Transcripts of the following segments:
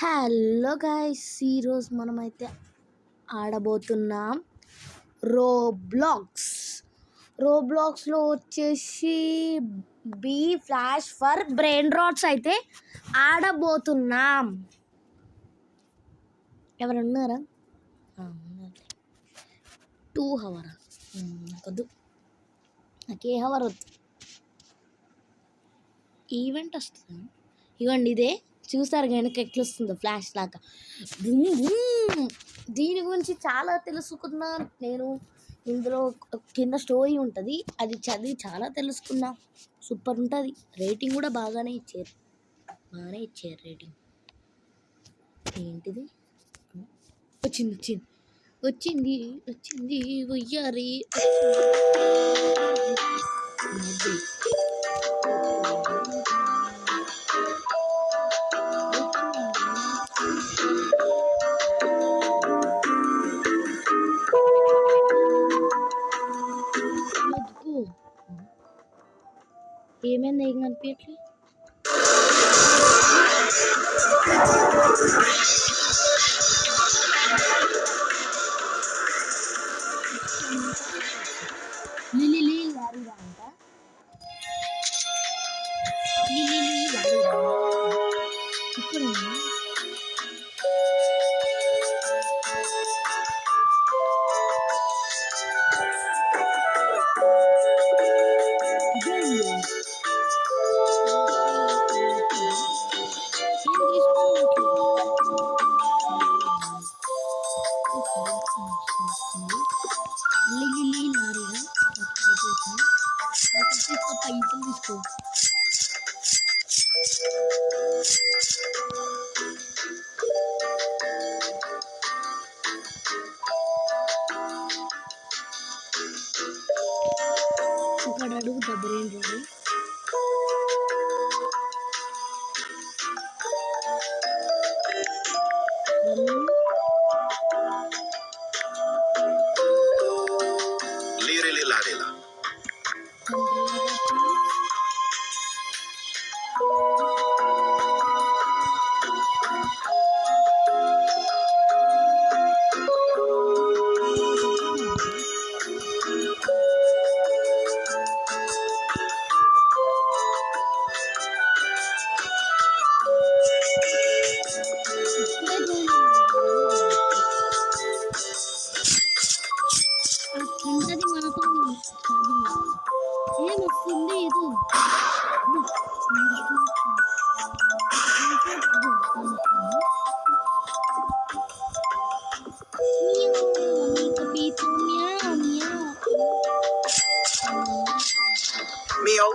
Hello guys, ఈరోజు మనమైతే ఆడబోతున్నాం రోబ్లాక్స్లో వచ్చేసి be flash for brain rots అయితే ఆడబోతున్నాం. ఎవరు ఉన్నారా? 2 హవరా? నాకొద్దు, నాకే హవర్ వద్దు. ఈవెంట్ వస్తుందా? ఇవ్వండి, ఇదే చూసారు కనుక ఎట్లా వస్తుందో ఫ్లాష్ లాగా. దీని గురించి చాలా తెలుసుకున్నా నేను. ఇందులో కింద స్టోరీ ఉంటుంది, అది చదివి చాలా తెలుసుకున్నా. సూపర్ ఉంటుంది. రేటింగ్ కూడా బాగానే ఇచ్చారు రేటింగ్. ఏంటిది? వచ్చింది వయ్యారి. ఏమైంది? ఏం కనిపించట్లే. తీసుకో. ఒకడు అడుగుతా బ్రెయిన్ రాడు. ఏమొస్తుంది ఇది? Meow.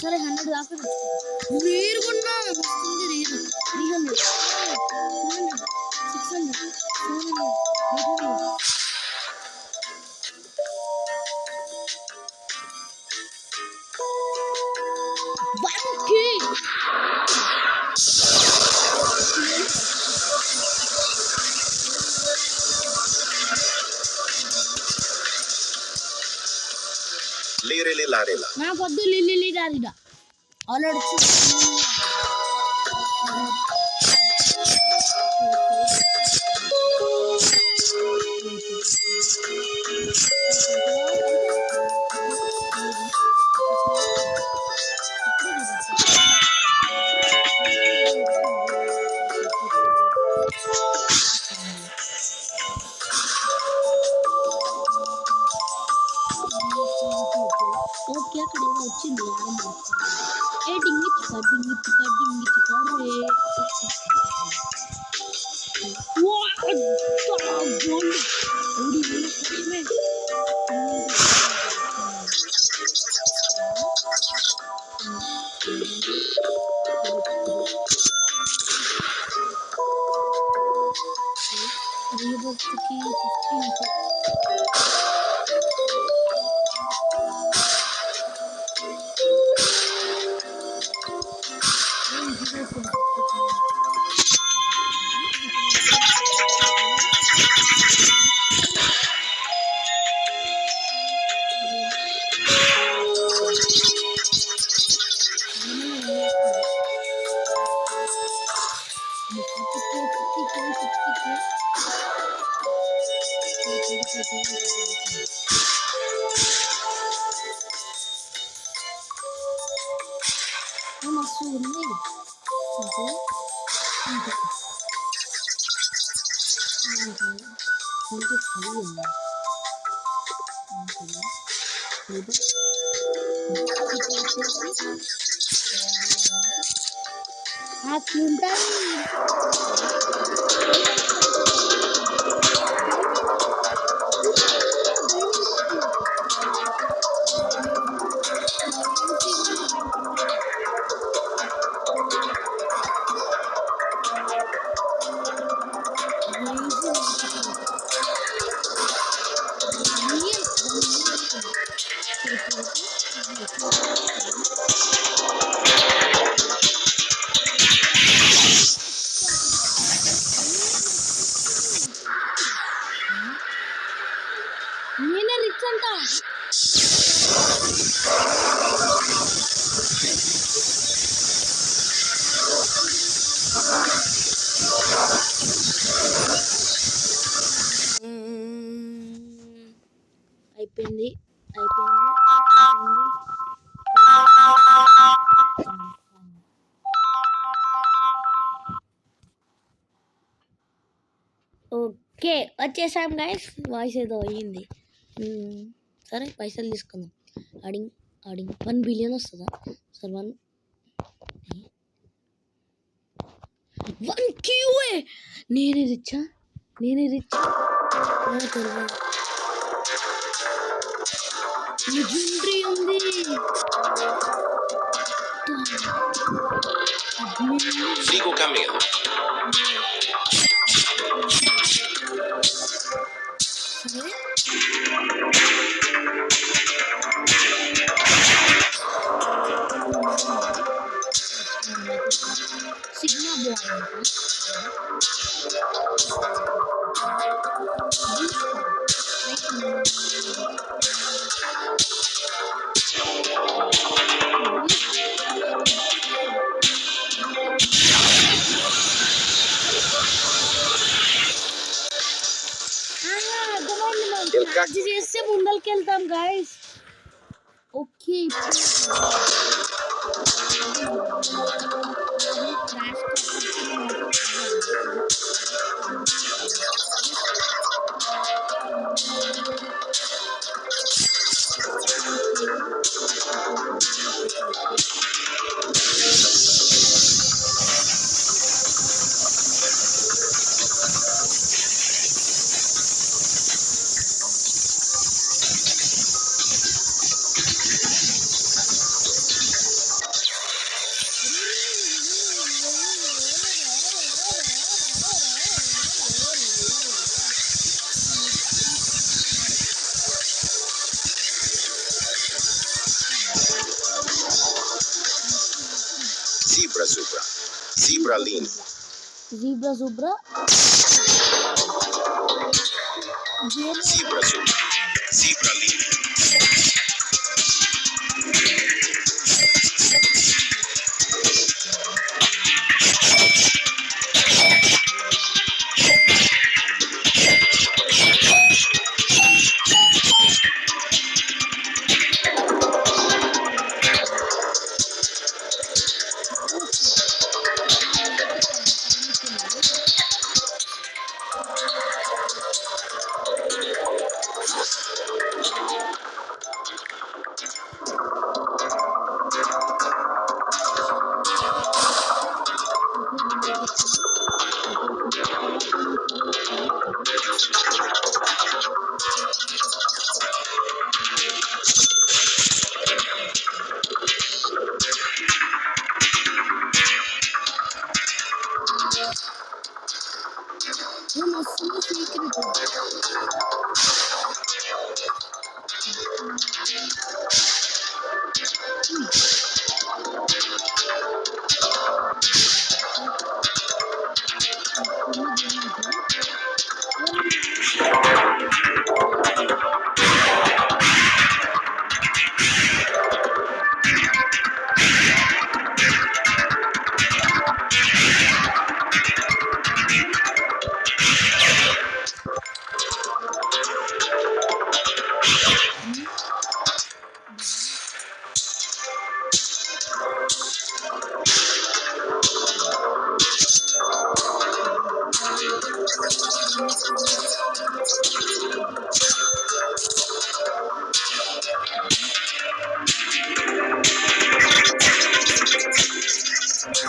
సరే 100 దాకా రేరు కొన్నా వస్తుంది. రేరు 300, 400, 600, 700, 800. నాకు వద్దు లిల్లీ లారీలా ఆల్రెడీ गोल्ड पूरी बोलो सच में रीबर्थ की 15 masuk nih untuk kalian aku నేనే రిచ్ అంట అయిపోయింది ఓకే వచ్చేసాం గైస్ వాయిస్ ఏదో అయ్యింది సరే పైసలు తీసుకుందాం ఆడింగ్ 1 బిలియన్ వస్తుందా సార్ 1 క్యూఏ నేనే రిచ్ తెలియదు లెజెండరీ ఉంది Sigo caminhando. Sigma boy. Charge చేస్తే ముందరికి వెళ్తాం guys okay Zebra lindo. Zebra zubra. Zebra zubra. Zebra lindo. మస్తు సీక్రెట్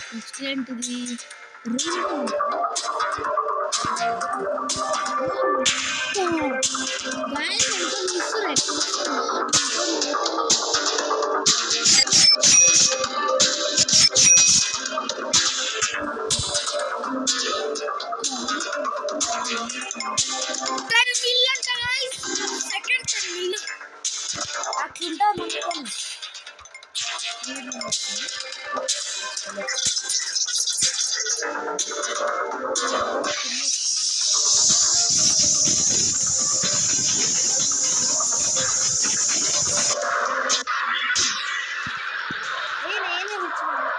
నెక్స్ట్ ఏంటిది అట్లుంటా అనుకోండి నేనే కూర్చున్నాను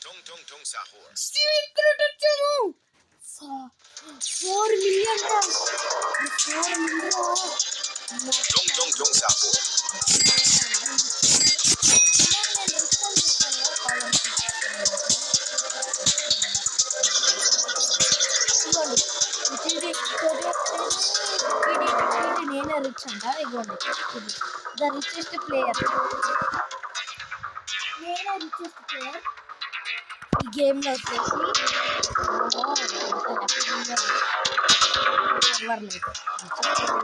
Tung tung tung sahur. Secret వచ్చాను 4 million 4 million Tung tung tung sahur. నేనే రిచ్ అంట ఇగోండి ద రిచెస్ట్ ప్లేయర్ నేనే రిచెస్ట్ ప్లేయర్ ఈ గేమ్లో వచ్చేసి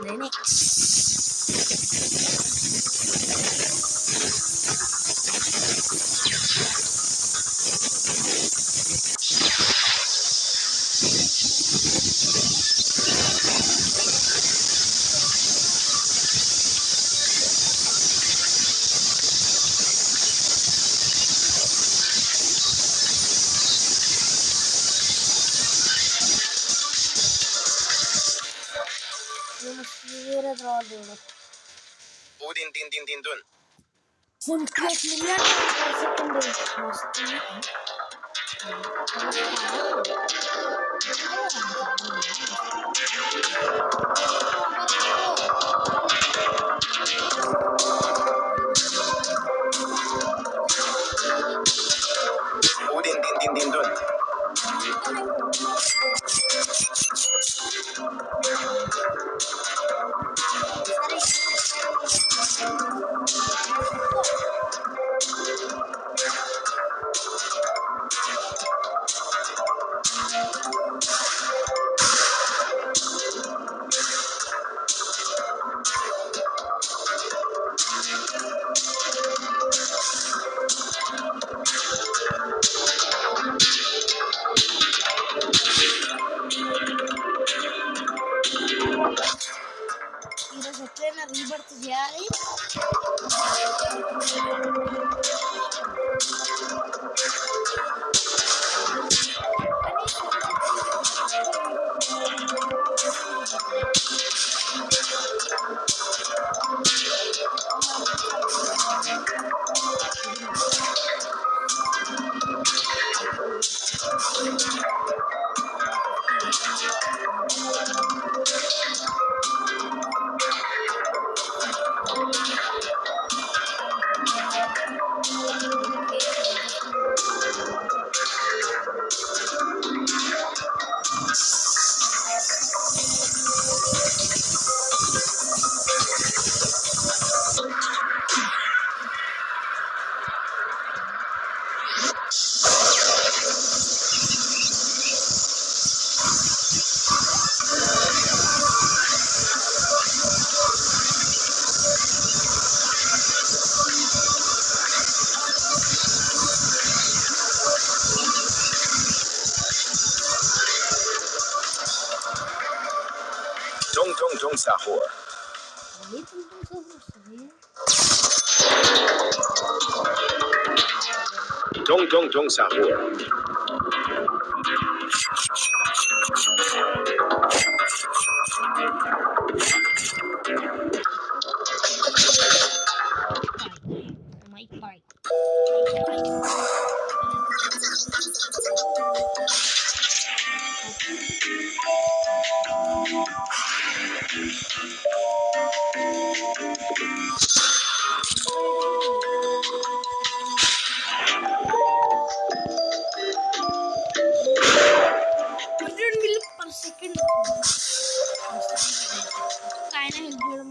నేనే వేరే తర్వాత చూడు Udin din din din dun. 28 million per second మస్తు Udin din din din dun. tung sahur. మళ్ళీ తుంటం సోపు వస్తుంది. Tung sahur. Mike boy second ఆయన హెల్ప్ చేయడం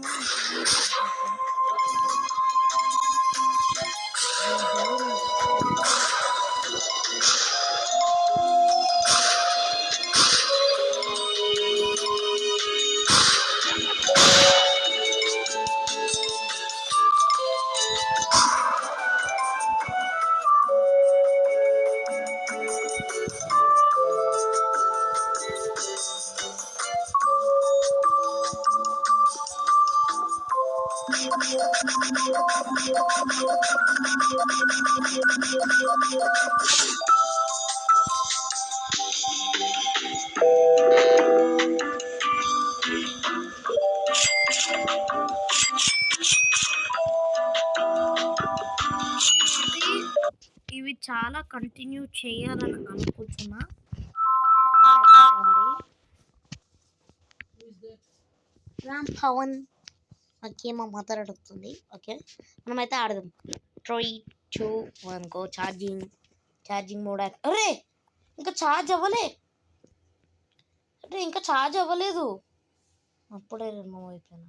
ఇవి చాలా కంటిన్యూ చేయాలని అనుకుంటున్నా. రామ్ పవన్ ఓకే మా మదర్ అడుగుతుంది. ఓకే మనమైతే ఆడదాం. 3, 2, 1 గో. Charging mode. అరే ఇంకా ఛార్జ్ అవ్వలేదు. అప్పుడే రిమూవ్ అయిపోయినా.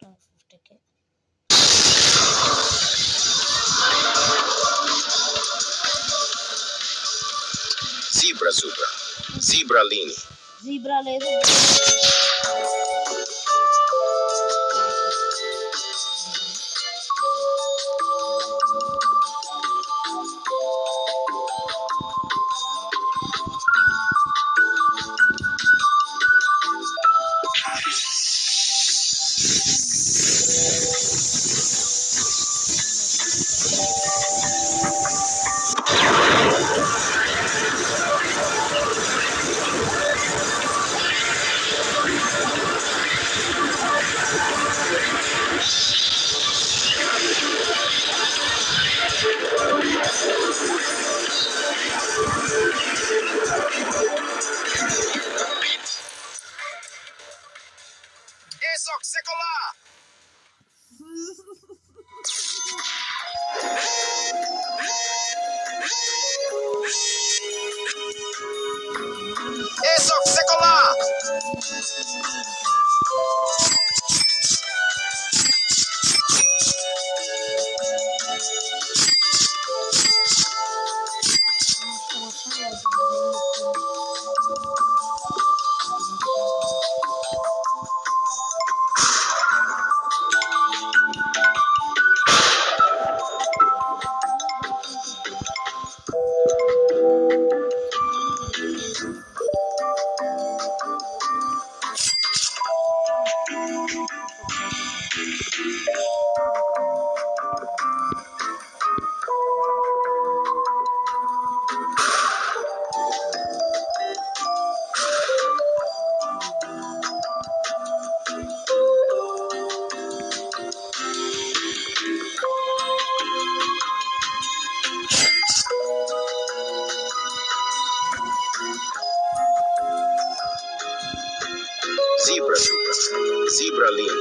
50K. Zebra Lini. జీబ్రా లేదు. Esok sekolah. Esok sekolah. Zebra Lini.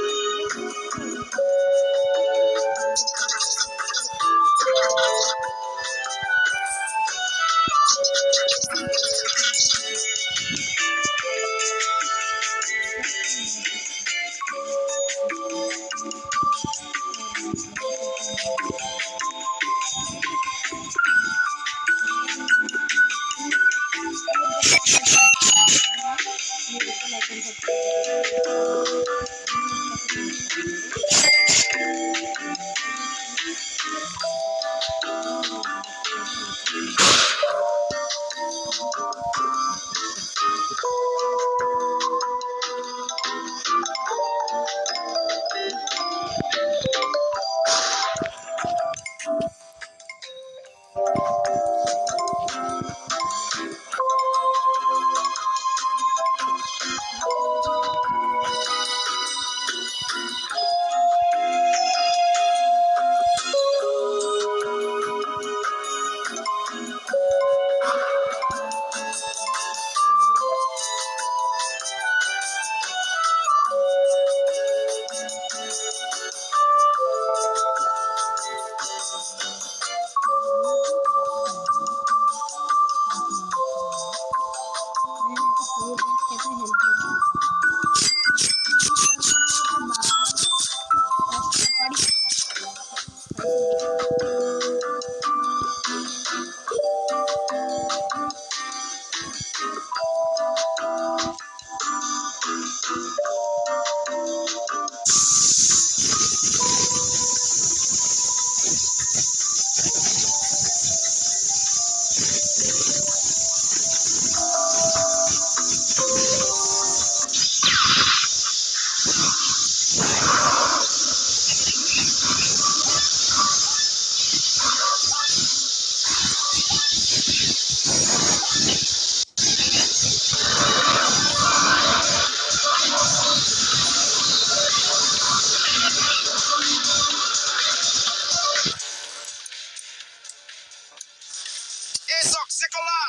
Esok sekolah.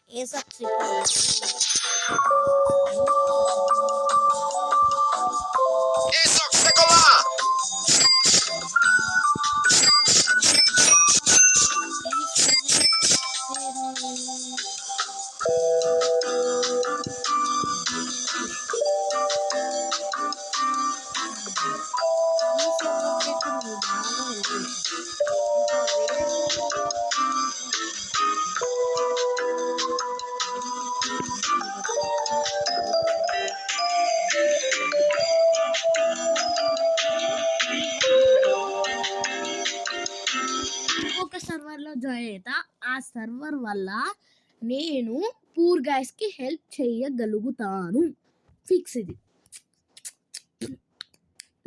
Esok Sekolah. ఒక సర్వర్లో జాయిన్ అవుతా. ఆ సర్వర్ వల్ల నేను పూర్ గైస్కి హెల్ప్ చేయగలుగుతాను. ఫిక్స్ ఇది.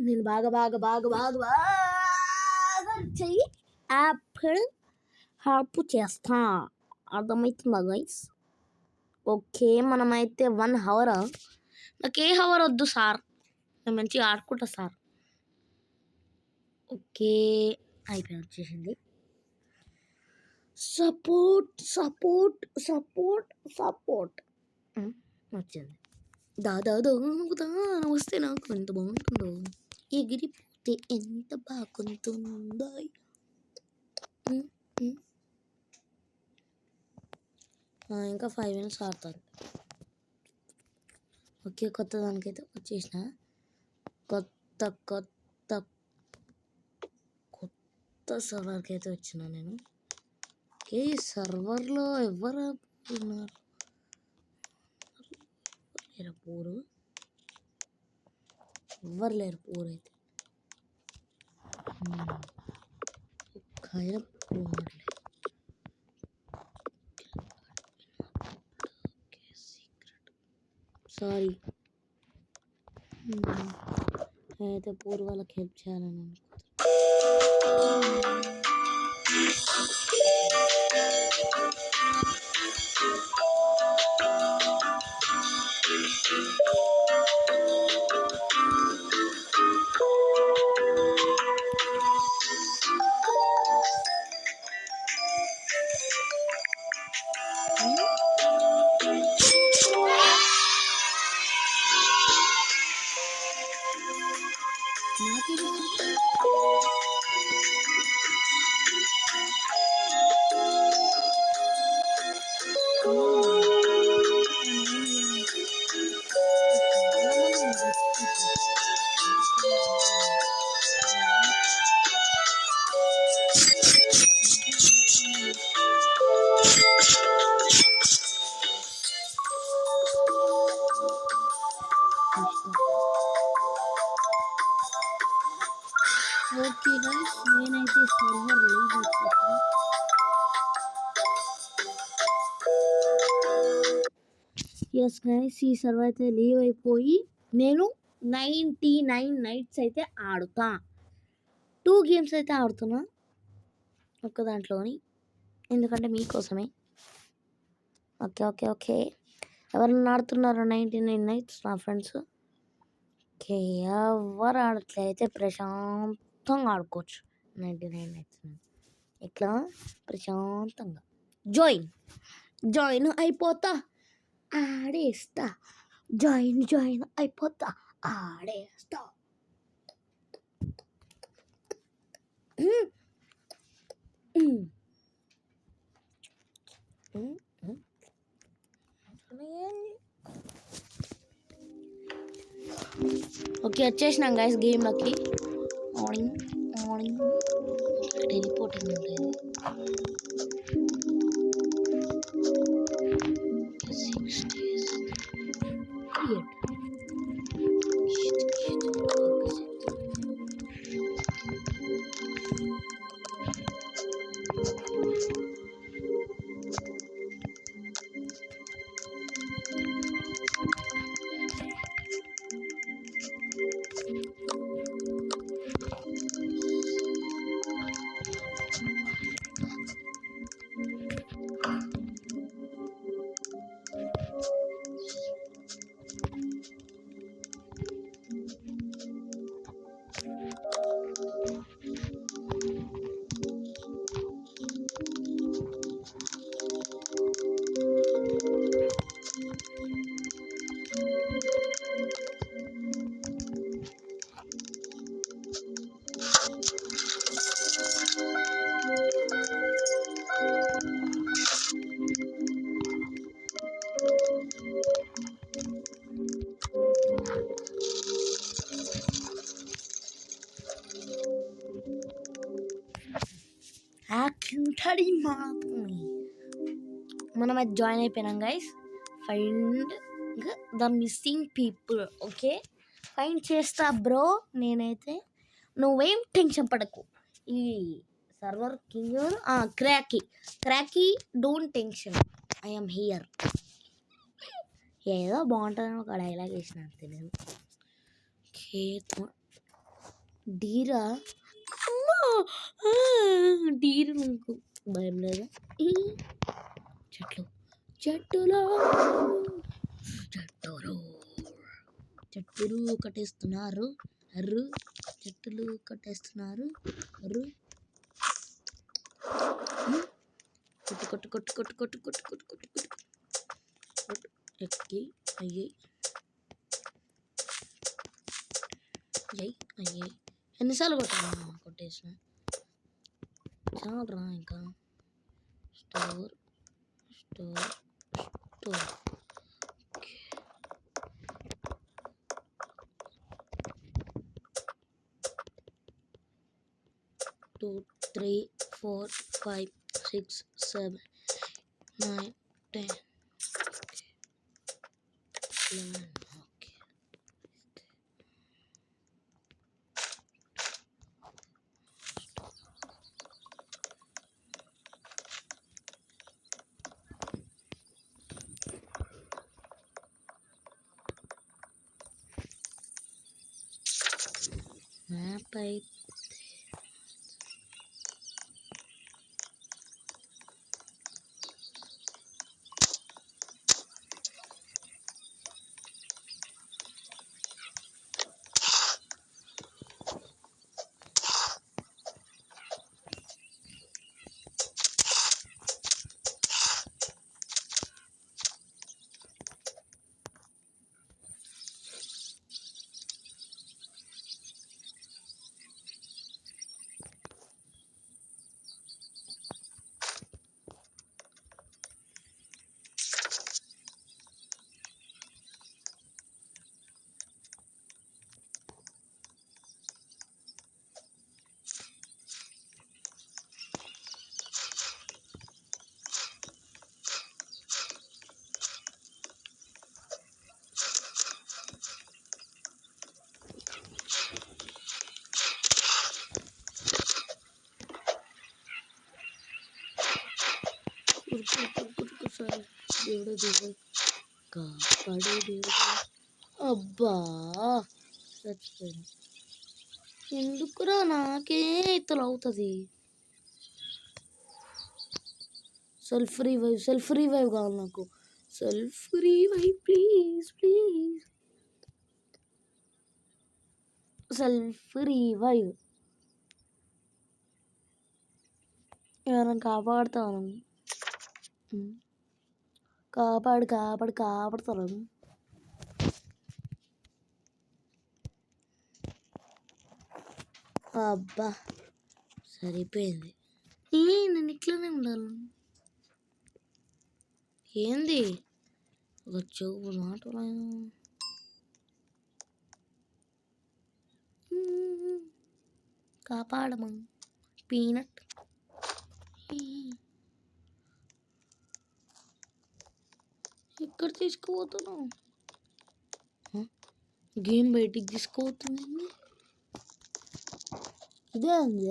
నేను బాగా బాగా బాగా బాగా బాగా చెయ్యి యాపిల్ హెల్ప్ చేస్తా. అర్థమవుతుందా గైస్? ఓకే, మనమైతే 1 hour. నాకు ఏ హవర్ వద్దు సార్, నేను మంచిగా ఆడుకుంటా సార్. ఓకే, అయిపోయి వచ్చేసింది. సపోర్ట్ సపోర్ట్ సపోర్ట్ సపోర్ట్ వచ్చింది. దాదా వస్తే నాకు ఎంత బాగుంటుందో, ఎగిరిపోతే ఎంత బాగుంటుందో. ఇంకా 5 minutes ఆడతారు. ఓకే, కొత్త దానికైతే వచ్చేసిన. కొత్త కొత్త కొత్త సర్వర్కి అయితే వచ్చిన నేను. ఓకే, ఈ సర్వర్లో ఎవరు ఉన్నారు? పూరు ఎవ్వరు లేరు. పూరు అయితే సారీ, అయితే పూర్ వాళ్ళకి హెల్ప్ చేయాలని ఓకే గైస్, నేనైతే సర్వర్ లీవ్ అయిపోతాను. ఎస్ గైస్, ఈ సర్వర్ అయితే లీవ్ అయిపోయి నేను 99 నైట్స్ అయితే ఆడుతా. 2 గేమ్స్ అయితే ఆడుతున్నా ఒక్క దాంట్లోని, ఎందుకంటే మీకోసమే. ఓకే ఓకే ఓకే, ఎవరన్నా ఆడుతున్నారా 99 నైట్స్ నా ఫ్రెండ్స్? ఓకే, ఎవరు ఆడట్లయితే ప్రశాంతంగా ఆడుకోవచ్చు 99 నైట్స్. ఇట్లా ప్రశాంతంగా జాయిన్ అయిపోతా, ఆడేస్తా. జాయిన్ అయిపోతా, ఆడేస్తా. ఓకే, వచ్చేసినాం గైస్ గేమ్లోకి. మార్నింగ్ టెలిపోర్టింగ్ ఉంటుంది. మనం అది జాయిన్ అయిపోయినాం guys. Find the missing people. Okay, find చేస్తా బ్రో నేనైతే, నువ్వేం టెన్షన్ పడకు. ఈ సర్వర్ కింగ్ క్రాకీ డోంట్ టెన్షన్, ఐఎమ్ హియర్. ఏదో బాగుంటుందని ఒక డైలాగ్ వేసిన అంతే నేను. ఓకే, డీరా డీరు నాకు భయం లేదా? చెట్టులు కట్టేస్తున్నారు. చెట్టులు కట్టేస్తున్నారు. కొట్టు ఎక్కి అయ్యాయి. ఎన్నిసార్లు కొట్టేసిన చాలరా. ఇంకా స్టోర్ 2 3 4 5 6 7 9 10 11. మ్యాప్ అయితే దేవుడు కాపాడే దేవుడు. అబ్బా చచ్చిపోయాను. ఎందుకురా నాకే ఇతలు అవుతుంది. సెల్ఫ్ రివైవ్ కావాలి నాకు. Self revive please please. Self revive ఎవరైనా కాపాడుతాను. కాపాడుతాను. అబ్బా సరిపోయింది. నేను ఇట్లనే ఉండాలి. ఏంది ఒక చెవు మాటలు కాపాడమా పీనట్. ఎక్కడ తీసుకుపోతున్నావు? గేమ్ బయటికి తీసుకుపోతుంది. ఇదే ఉంది.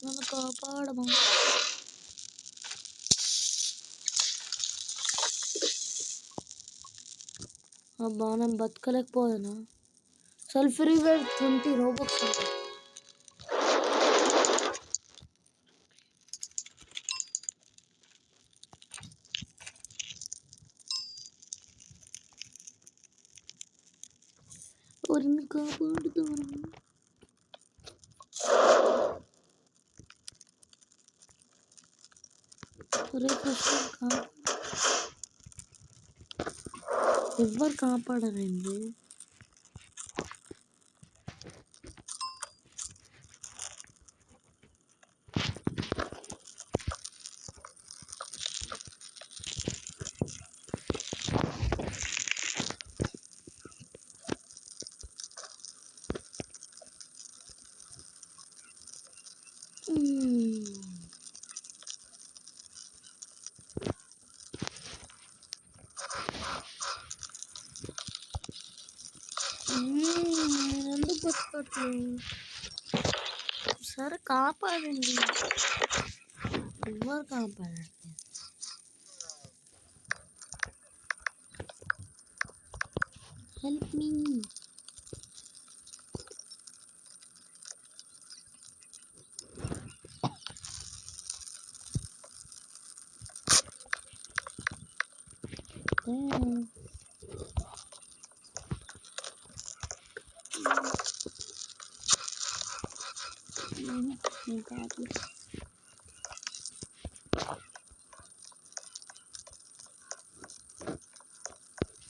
నన్ను కాపాడమా. అబ్బా నేను బతకలేకపోయానా. సెల్ఫ్ రివైవ్ 20 రోబక్స్ ఉంటాయి. ఎవరిని కాపాడుతాను. ఎవరు కాపాడరండి. ఎందుకు బతకట్లేదు? సరే కాపాడండి. ఎవరు కాపాడండి? Help me.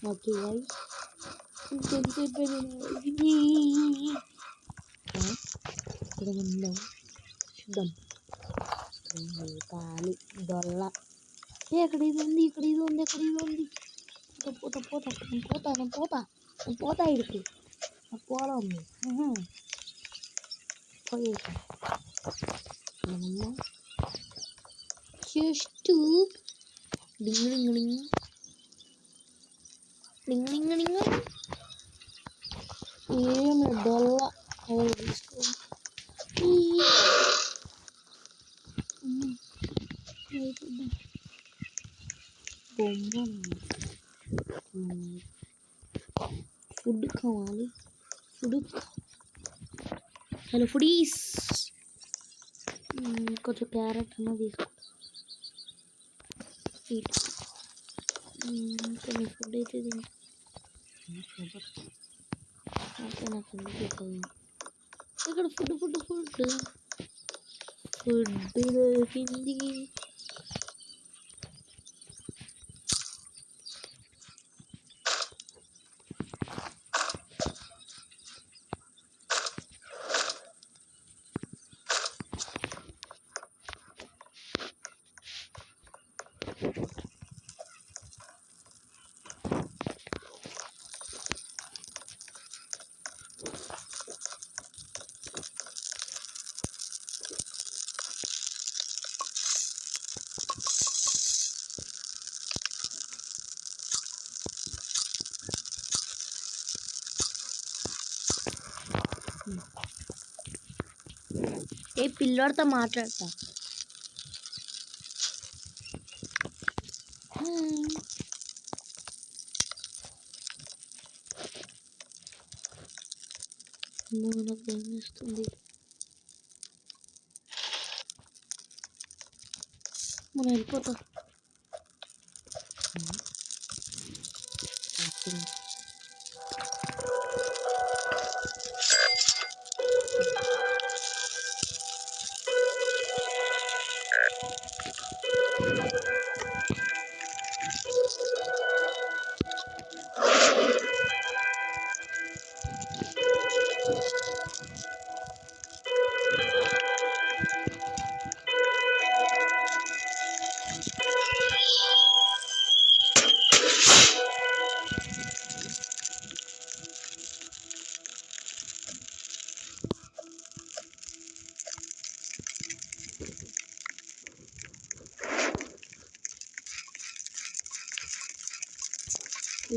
ఓకే గైస్ ఇంకొంచెంసేపు ఇక్కడ ఉందాం. చూద్దాం. కాలి దొల్ల ఎక్కడ ఇది ఉంది, ఇక్కడ ఇది ఉంది, ఎక్కడ ఇది ఉంది. పోతా ఇడికి పోలా ఉంది. పోయేసా జస్ట్ డింగ్ ఏమి డొల్ల ఎవరు తీసుకో. ఫుడ్ కావాలి. హలో ఫుడీస్ కొంచెం క్యారెట్ అన్న తీసుకో. కొన్ని ఫుడ్ అయితే నాకు ఇక్కడ ఫుడ్ దొరికింది. ఏ పిల్లోడితో మాట్లాడతా. నాకు భయం వేస్తుంది. మనం వెళ్ళిపోతా.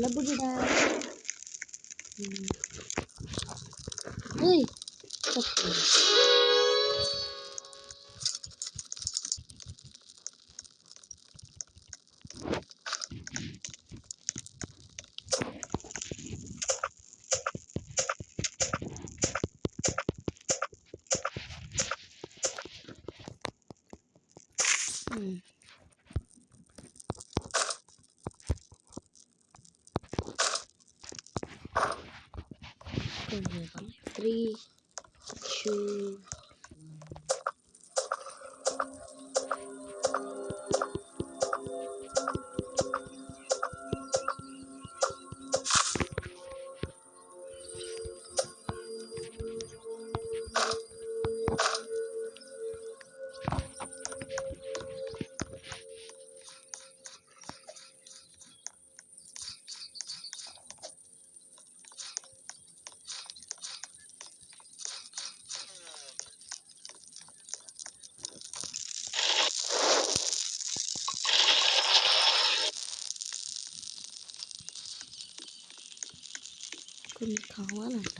లబ్బుగిడా ఓయ్ Three, two, కొన్ని కావాలంట.